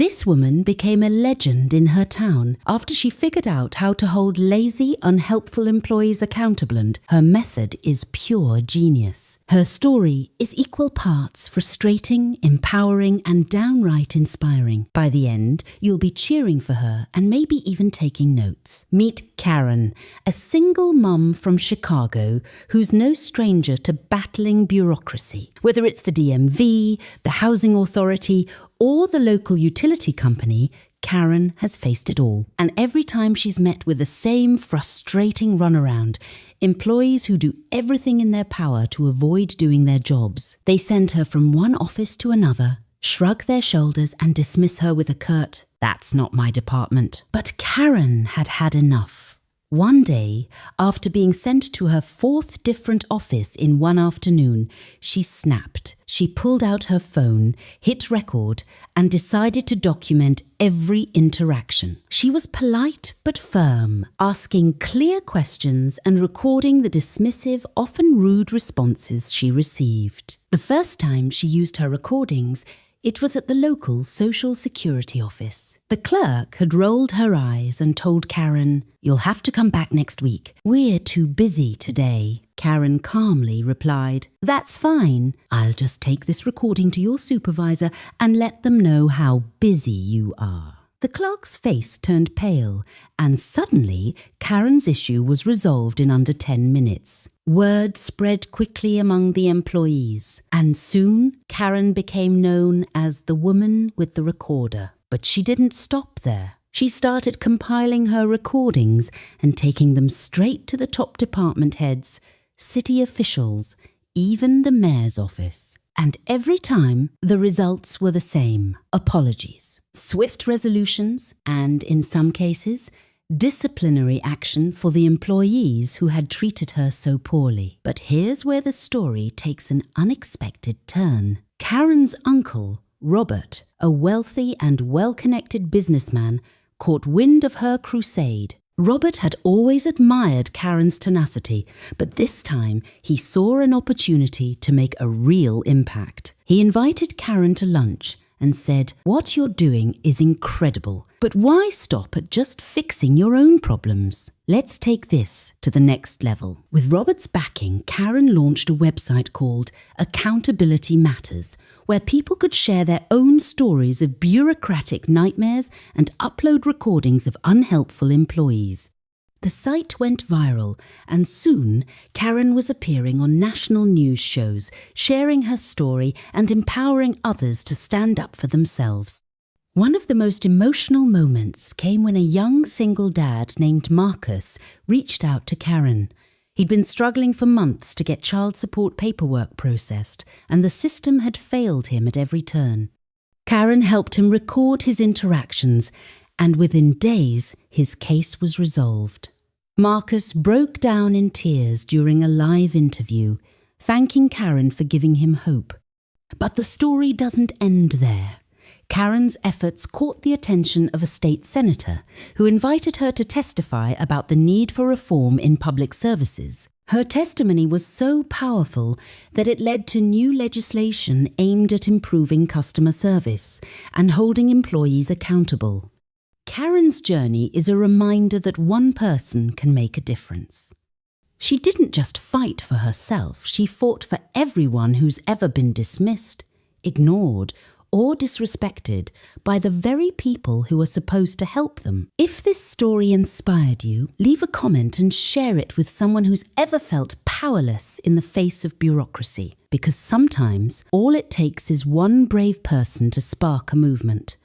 This woman became a legend in her town after she figured out how to hold lazy, unhelpful employees accountable, and her method is pure genius. Her story is equal parts frustrating, empowering, and downright inspiring. By the end, you'll be cheering for her and maybe even taking notes. Meet Karen, a single mum from Chicago who's no stranger to battling bureaucracy. Whether it's the DMV, the housing authority, or the local utility company, Karen has faced it all. And every time she's met with the same frustrating runaround, employees who do everything in their power to avoid doing their jobs. They send her from one office to another, shrug their shoulders and dismiss her with a curt, "That's not my department." But Karen had had enough. One day, after being sent to her 4th different office in one afternoon, she snapped. She pulled out her phone, hit record, and decided to document every interaction. She was polite but firm, asking clear questions and recording the dismissive, often rude responses she received. The first time she used her recordings, it was at the local Social Security office. The clerk had rolled her eyes and told Karen, "You'll have to come back next week. We're too busy today." Karen calmly replied, "That's fine. I'll just take this recording to your supervisor and let them know how busy you are." The clerk's face turned pale, and suddenly Karen's issue was resolved in under 10 minutes. Word spread quickly among the employees, and soon Karen became known as the woman with the recorder. But she didn't stop there. She started compiling her recordings and taking them straight to the top department heads, city officials, even the mayor's office. And every time, the results were the same: apologies, swift resolutions, and, in some cases, disciplinary action for the employees who had treated her so poorly. But here's where the story takes an unexpected turn. Karen's uncle, Robert, a wealthy and well-connected businessman, caught wind of her crusade. Robert had always admired Karen's tenacity, but this time he saw an opportunity to make a real impact. He invited Karen to lunch and said, "What you're doing is incredible, but why stop at just fixing your own problems? Let's take this to the next level." With Robert's backing, Karen launched a website called Accountability Matters, where people could share their own stories of bureaucratic nightmares and upload recordings of unhelpful employees. The site went viral, and soon Karen was appearing on national news shows, sharing her story and empowering others to stand up for themselves. One of the most emotional moments came when a young single dad named Marcus reached out to Karen. He'd been struggling for months to get child support paperwork processed, and the system had failed him at every turn. Karen helped him record his interactions, and within days, his case was resolved. Marcus broke down in tears during a live interview, thanking Karen for giving him hope. But the story doesn't end there. Karen's efforts caught the attention of a state senator, who invited her to testify about the need for reform in public services. Her testimony was so powerful that it led to new legislation aimed at improving customer service and holding employees accountable. Karen's journey is a reminder that one person can make a difference. She didn't just fight for herself, she fought for everyone who's ever been dismissed, ignored, or disrespected by the very people who are supposed to help them. If this story inspired you, leave a comment and share it with someone who's ever felt powerless in the face of bureaucracy, because sometimes all it takes is one brave person to spark a movement.